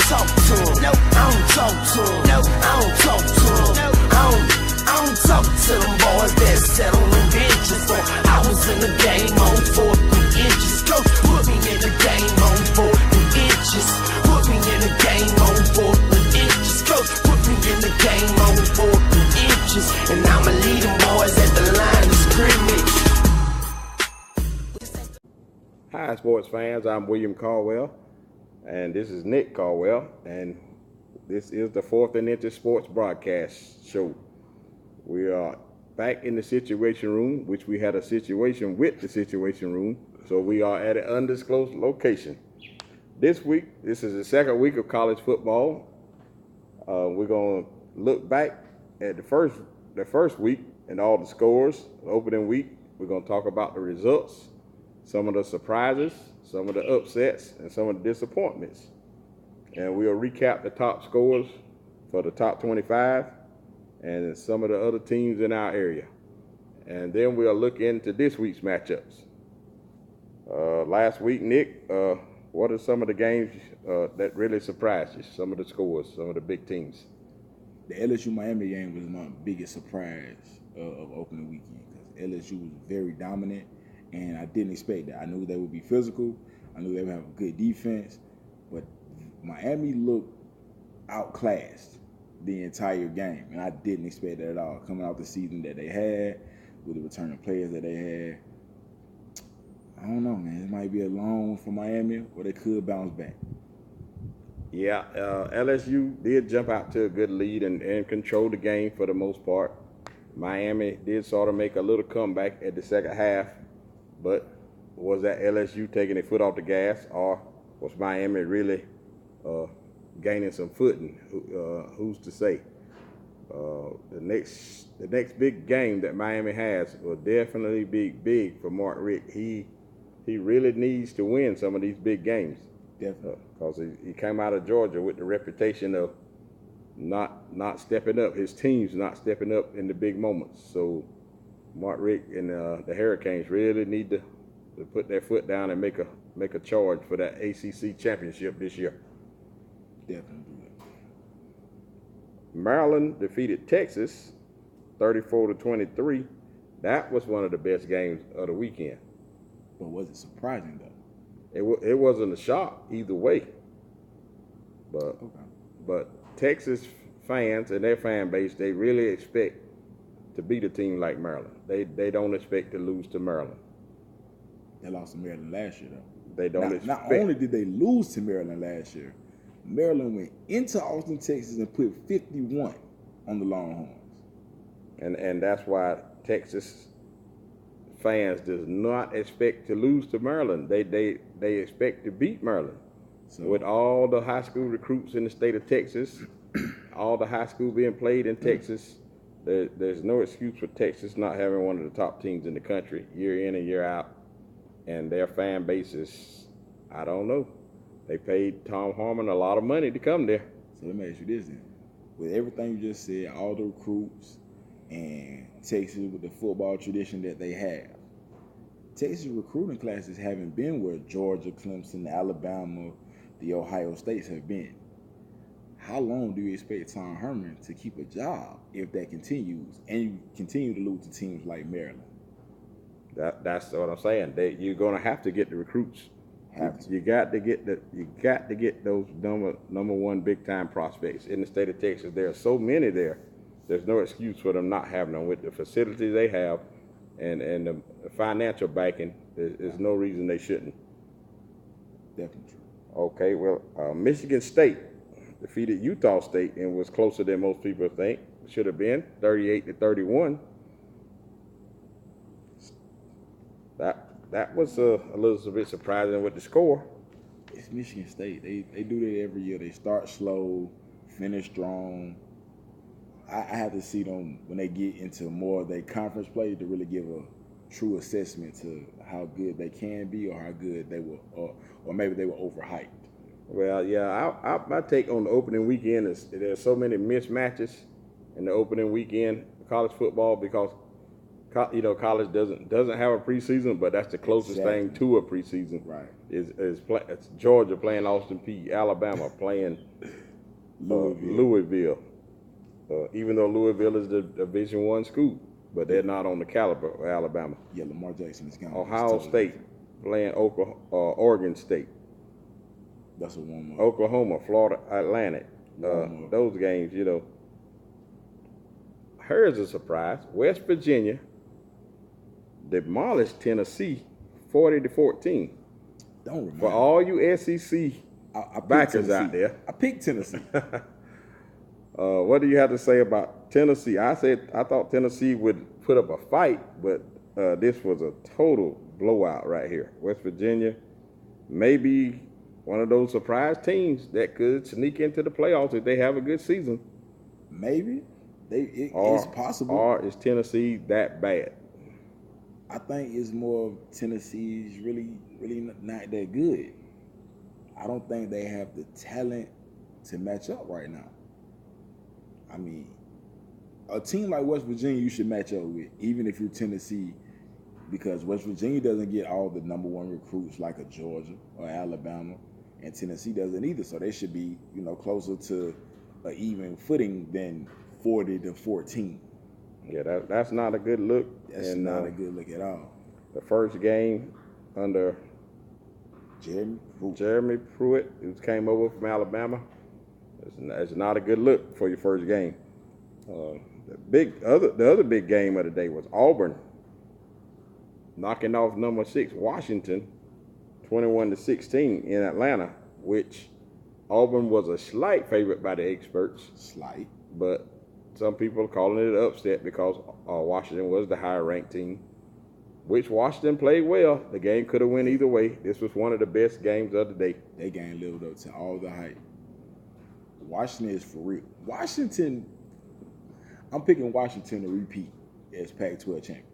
talk to them. Nope, I don't talk to them. Nope, I don't talk to them. Nope, I don't talk to them boys that sat on the benches. For I was in the game on 4 inches. Coach put me in the game on 4 inches. Put me in the game on 4 inches. Coach put me in the game on 4 inches. And I'ma lead them boys at the line of scrimmage. Hi, sports fans. I'm William Carwell, and this is Nick Carwell, and this is the 4th and Inches Sports Broadcast Show. We are back in the Situation Room, which we had a situation with the Situation Room, so we are at an undisclosed location. This is the second week of college football. We're going to look back at the first week and all the scores, the opening week. We're going to talk about the results, some of the surprises, some of the upsets, and some of the disappointments. And we'll recap the top scores for the top 25 and some of the other teams in our area. And then we'll look into this week's matchups. Last week, Nick, what are some of the games that really surprised you? Some of the scores, some of the big teams. The LSU-Miami game was my biggest surprise of opening weekend because LSU was very dominant. And I didn't expect that. I knew they would be physical. I knew they would have a good defense. But Miami looked outclassed the entire game. And I didn't expect that at all. Coming out the season that they had, with the returning players that they had. I don't know, man. It might be a long one for Miami, or they could bounce back. Yeah, LSU did jump out to a good lead and control the game for the most part. Miami did sort of make a little comeback at the second half. But was that LSU taking their foot off the gas, or was Miami really gaining some footing? Who's to say? The next big game that Miami has will definitely be big for Mark Richt. He really needs to win some of these big games. Definitely. Because he came out of Georgia with the reputation of not stepping up. His team's not stepping up in the big moments. So Mark Richt and the Hurricanes really need to put their foot down and make a charge for that ACC championship this year. Definitely. Maryland defeated Texas 34-23. That was one of the best games of the weekend. But was it surprising though? It wasn't a shock either way. But Texas fans and their fan base, they really expect to beat a team like Maryland. They don't expect to lose to Maryland. They lost to Maryland last year, though. They don't expect. Not only did they lose to Maryland last year, Maryland went into Austin, Texas, and put 51 on the Longhorns. And that's why Texas fans does not expect to lose to Maryland. They expect to beat Maryland. So, with all the high school recruits in the state of Texas, all the high school being played in Texas, there's no excuse for Texas not having one of the top teams in the country year in and year out. And their fan base is, I don't know. They paid Tom Harmon a lot of money to come there. So let me ask you this then. With everything you just said, all the recruits and Texas with the football tradition that they have, Texas recruiting classes haven't been where Georgia, Clemson, Alabama, the Ohio States have been. How long do you expect Tom Herman to keep a job if that continues and you continue to lose to teams like Maryland? That's what I'm saying. You're going to have to get the recruits. You got to get those number one big time prospects in the state of Texas. There are so many there. There's no excuse for them not having them with the facilities they have and the financial backing. There's no reason they shouldn't. Definitely true. Okay, well, Michigan State defeated Utah State and was closer than most people think. It should have been 38-31. That was a little bit surprising with the score. It's Michigan State. They do that every year. They start slow, finish strong. I have to see them when they get into more of their conference play to really give a true assessment to how good they can be or how good they will, or maybe they were overhyped. Well, yeah, my take on the opening weekend is there's so many mismatches in the opening weekend of college football because college doesn't have a preseason, but that's the closest thing to a preseason. Right. It's Georgia playing Austin Peay, Alabama playing Louisville. Even though Louisville is the Division I school, but they're not on the caliber of Alabama. Yeah, Lamar Jackson is coming. Ohio State playing Oregon State. That's a warm-up. Oklahoma, Florida Atlantic. Those games, Here's a surprise. West Virginia demolished Tennessee 40-14. Don't remember. For all you SEC backers out there. I picked Tennessee. What do you have to say about Tennessee? I thought Tennessee would put up a fight, but this was a total blowout right here. West Virginia, maybe one of those surprise teams that could sneak into the playoffs if they have a good season. Maybe. It's possible. Or is Tennessee that bad? I think it's more of Tennessee's really not that good. I don't think they have the talent to match up right now. I mean, a team like West Virginia you should match up with, even if you're Tennessee, because West Virginia doesn't get all the number one recruits like a Georgia or Alabama, and Tennessee doesn't either. So they should be, closer to an even footing than 40-14. Yeah, that's not a good look. That's not a good look at all. The first game under Jeremy Pruitt, who came over from Alabama, it's not a good look for your first game. The other big game of the day was Auburn knocking off number 6 Washington 21-16 in Atlanta, which Auburn was a slight favorite by the experts. Slight. But some people are calling it an upset because Washington was the higher ranked team, which Washington played well. The game could have went either way. This was one of the best games of the day. That game lived up to all the hype. Washington is for real. Washington, I'm picking Washington to repeat as Pac-12 champion.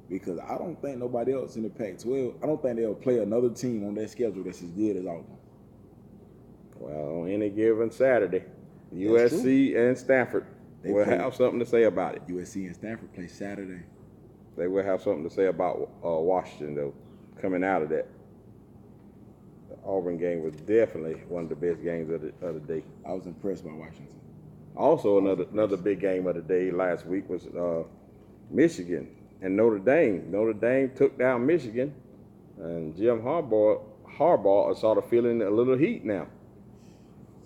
Because I don't think nobody else in the Pac-12, I don't think they'll play another team on that schedule that's as good as Auburn. Well, on any given Saturday, USC and Stanford will have something to say about it. USC and Stanford play Saturday. They will have something to say about Washington, though, coming out of that. The Auburn game was definitely one of the best games of the day. I was impressed by Washington. Also, another big game of the day last week was Michigan and Notre Dame. Notre Dame took down Michigan, and Jim Harbaugh is sort of feeling a little heat now.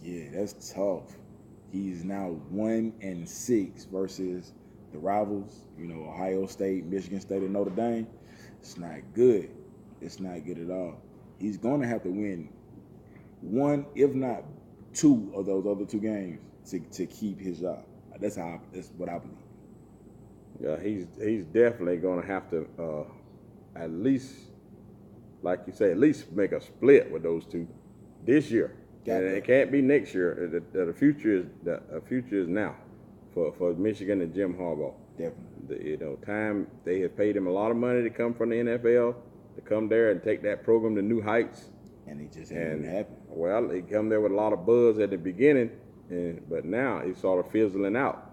Yeah, that's tough. He's now 1-6 versus the rivals, Ohio State, Michigan State, and Notre Dame. It's not good. It's not good at all. He's going to have to win one, if not two, of those other two games to keep his job. That's what I believe. Yeah, he's definitely going to have to at least, like you say, at least make a split with those two this year. And it can't be next year. The future is now for Michigan and Jim Harbaugh. Definitely. Time they have paid him a lot of money to come from the NFL to come there and take that program to new heights. And it just ain't happened. Well, he come there with a lot of buzz at the beginning, but now it's sort of fizzling out.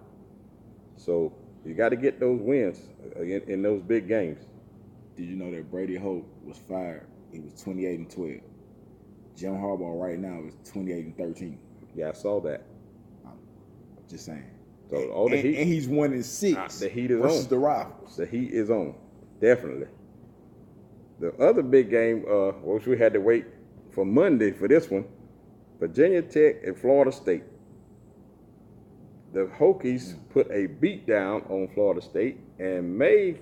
So you got to get those wins in those big games. Did you know that Brady Hoke was fired? He was 28-12. Jim Harbaugh right now is 28-13. Yeah, I saw that. I'm just saying. So and he's 1-6. The heat is versus on. The rivals. The heat is on, definitely. The other big game, which we had to wait for Monday for this one, Virginia Tech and Florida State. The Hokies put a beat down on Florida State and may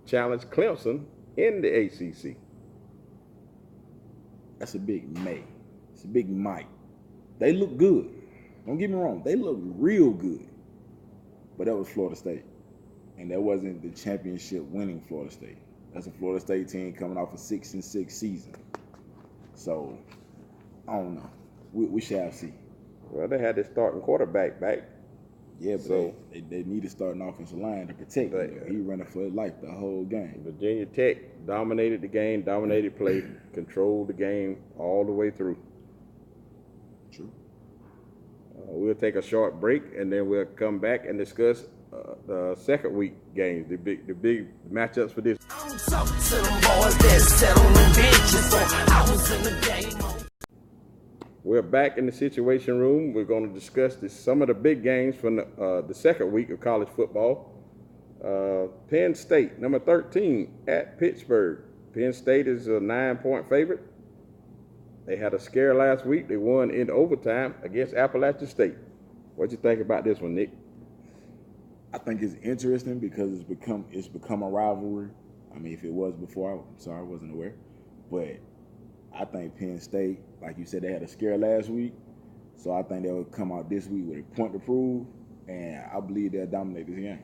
challenge Clemson in the ACC. That's a big may. It's a big might. They look good. Don't get me wrong. They look real good. But that was Florida State. And that wasn't the championship winning Florida State. That's a Florida State team coming off a 6-6 season. So, I don't know. We shall see. Well, they had their starting quarterback back. Yeah, but they need a starting offensive line to protect him. He running for his life the whole game. Virginia Tech dominated the game, dominated play, controlled the game all the way through. True. We'll take a short break, and then we'll come back and discuss the second week games, the big matchups for this. I don't talk to them boys that sat on the benches, so I was in the game. We're back in the Situation Room. We're going to discuss some of the big games from the second week of college football. Penn State, number 13, at Pittsburgh. Penn State is a 9-point favorite. They had a scare last week. They won in overtime against Appalachian State. What do you think about this one, Nick? I think it's interesting because it's become a rivalry. I mean, if it was before, I'm sorry, I wasn't aware. But I think Penn State, like you said, they had a scare last week. So I think they'll come out this week with a point to prove, and I believe they'll dominate this game.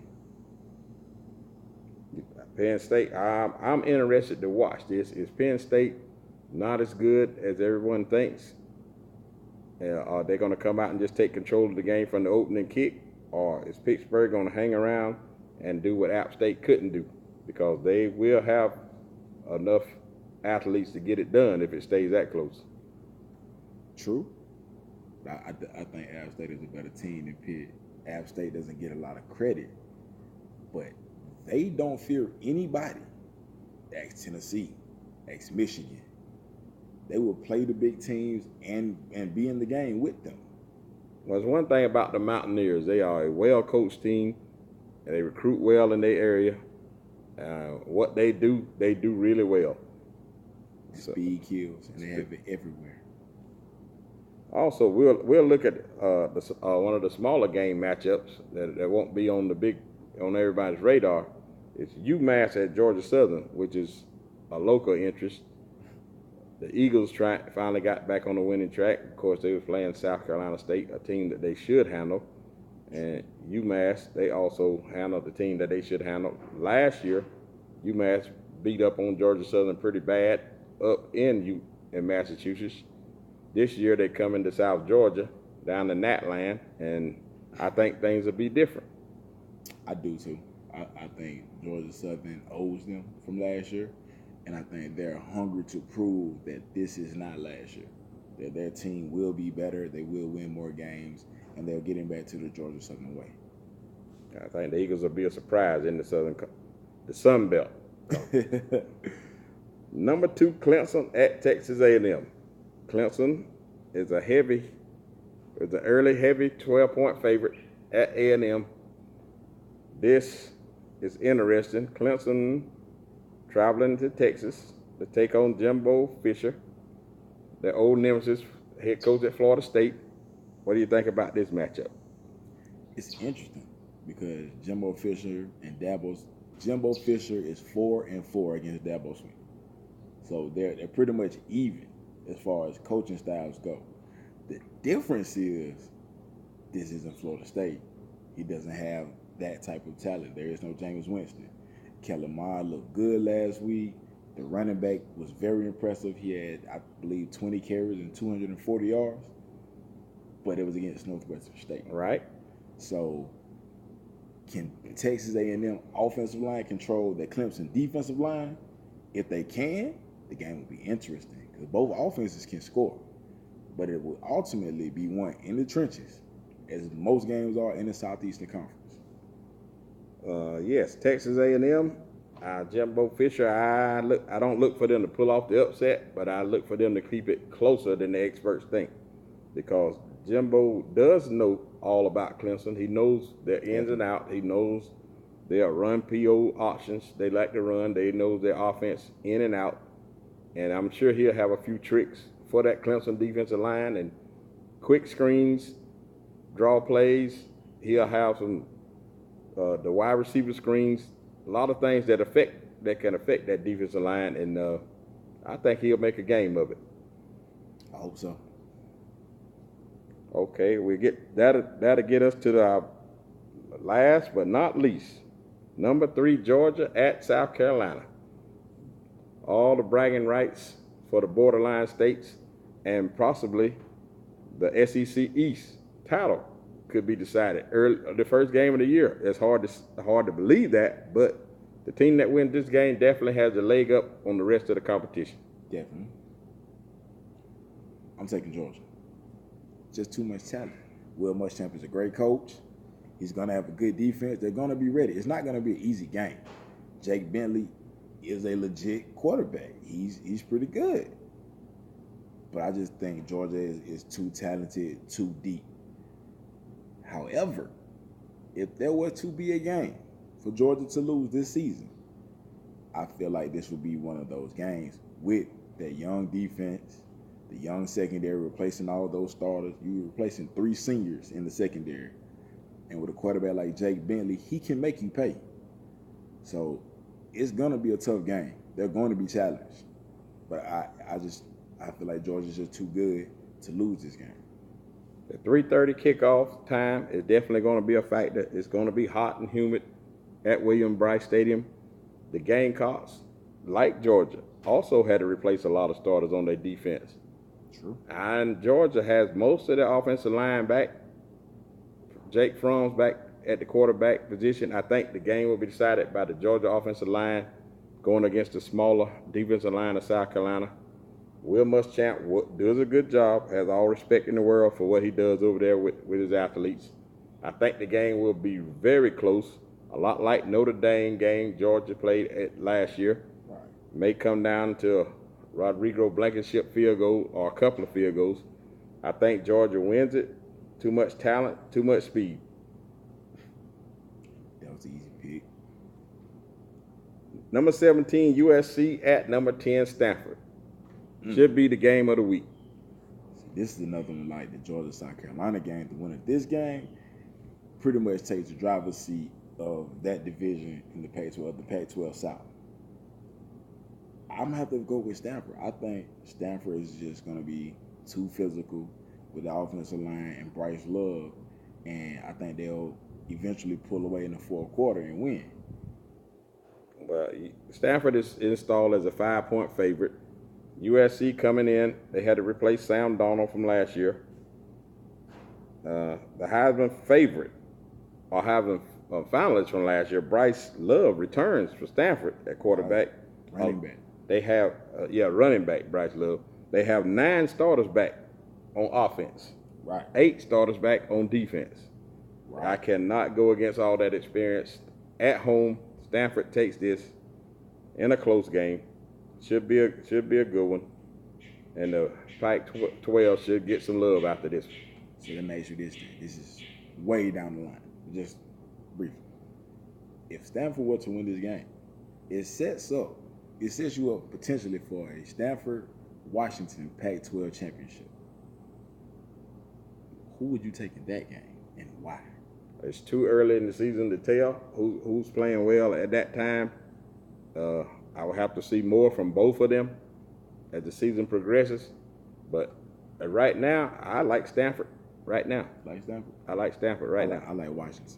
Penn State, I'm interested to watch this. Is Penn State not as good as everyone thinks? Are they going to come out and just take control of the game from the opening kick? Or is Pittsburgh going to hang around and do what App State couldn't do? Because they will have enough athletes to get it done if it stays that close. True. I think App State is a better team than Pitt. App State doesn't get a lot of credit, but they don't fear anybody. Ex Tennessee, ex Michigan. They will play the big teams and be in the game with them. Well, there's one thing about the Mountaineers. They are a well-coached team, and they recruit well in their area. What they do really well. Speed kills, and they have it everywhere. Also, we'll look at one of the smaller game matchups that won't be on everybody's radar. It's UMass at Georgia Southern, which is a local interest. The Eagles finally got back on the winning track. Of course, they were playing South Carolina State, a team that they should handle. And UMass, they also handled the team that they should handle. Last year, UMass beat up on Georgia Southern pretty bad up in Massachusetts. This year, they come into South Georgia, down to Natland, and I think things will be different. I do, too. I think Georgia Southern owes them from last year. And I think they're hungry to prove that this is not last year. That their team will be better, they will win more games, and they're getting back to the Georgia Southern way. I think the Eagles will be a surprise in the Sun Belt. Number 2, Clemson at Texas A&M. Clemson is an early heavy 12-point favorite at A&M. This is interesting. Clemson traveling to Texas to take on Jimbo Fisher, the old nemesis, head coach at Florida State. What do you think about this matchup? It's interesting because Jimbo Fisher is 4-4 against Dabo Swinney. So they're pretty much even as far as coaching styles go. The difference is this isn't Florida State. He doesn't have that type of talent. There is no Jameis Winston. Kellen Mond looked good last week. The running back was very impressive. He had, I believe, 20 carries and 240 yards. But it was against Northwestern State. Right. So can Texas A&M offensive line control the Clemson defensive line? If they can, the game will be interesting because both offenses can score. But it will ultimately be won in the trenches, as most games are in the Southeastern Conference. Yes, Texas A&M, Jimbo Fisher, I don't look for them to pull off the upset, but I look for them to keep it closer than the experts think, because Jimbo does know all about Clemson. He knows their ins and outs. He knows their run PO options. They like to run. They know their offense in and out, and I'm sure he'll have a few tricks for that Clemson defensive line and quick screens, draw plays. He'll have some the wide receiver screens, a lot of things that can affect that defensive line, and I think he'll make a game of it. I hope so. Okay, that'll get us to the last but not least, number 3, Georgia at South Carolina. All the bragging rights for the borderline states, and possibly the SEC East title could be decided early, the first game of the year. It's hard to believe that, but the team that wins this game definitely has a leg up on the rest of the competition. Definitely. I'm taking Georgia. Just too much talent. Will Muschamp is a great coach, He's going to have a good defense. They're going to be ready. It's not going to be an easy game. Jake Bentley is a legit quarterback. He's pretty good. But I just think Georgia is too talented, too deep. However, if there was to be a game for Georgia to lose this season, I feel like this would be one of those games with that young defense, the young secondary replacing all those starters. You're replacing 3 seniors in the secondary. And with a quarterback like Jake Bentley, he can make you pay. So it's going to be a tough game. They're going to be challenged. But I feel like Georgia's just too good to lose this game. The 3:30 kickoff time is definitely going to be a factor. It's going to be hot and humid at William Bryce Stadium. The Gamecocks, like Georgia, also had to replace a lot of starters on their defense. True. And Georgia has most of their offensive line back. Jake Fromm's back at the quarterback position. I think the game will be decided by the Georgia offensive line going against the smaller defensive line of South Carolina. Will Muschamp does a good job, has all respect in the world for what he does over there with his athletes. I think the game will be very close, a lot like Notre Dame game Georgia played at last year. Right. May come down to a Rodrigo Blankenship field goal or a couple of field goals. I think Georgia wins it. Too much talent, too much speed. That was an easy pick. Number 17, USC at number 10, Stanford. Should be the game of the week. This is another one like the Georgia-South Carolina game. The winner of this game pretty much takes the driver's seat of that division in the Pac-12, the Pac-12 South. I'm going to have to go with Stanford. I think Stanford is just going to be too physical with the offensive line and Bryce Love, and I think they'll eventually pull away in the fourth quarter and win. Well, Stanford is installed as a 5-point favorite. USC coming in, they had to replace Sam Darnold from last year. The Heisman favorite, or Heisman finalist from last year, Bryce Love, returns for Stanford at quarterback. Running back. They have, running back, Bryce Love. They have 9 starters back on offense. Right. 8 starters back on defense. Right. I cannot go against all that experience. At home, Stanford takes this in a close game. Should be a good one. And the Pac-12 should get some love after this. So let me ask you this thing. This is way down the line. Just briefly. If Stanford were to win this game, it sets you up potentially for a Stanford-Washington Pac-12 championship. Who would you take in that game and why? It's too early in the season to tell who's playing well at that time. I will have to see more from both of them as the season progresses. But right now, I like Stanford right now. Like Stanford? I like Stanford right now. I like Washington.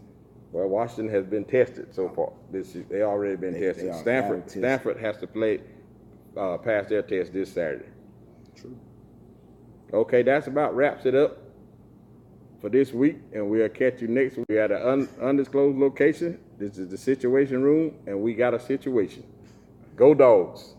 Well, Washington has been tested so far. They already been tested. Stanford has to play pass their test this Saturday. True. Okay, that's about wraps it up for this week, and we'll catch you next week. We at an undisclosed location. This is the Situation Room, and we got a situation. Go Dogs.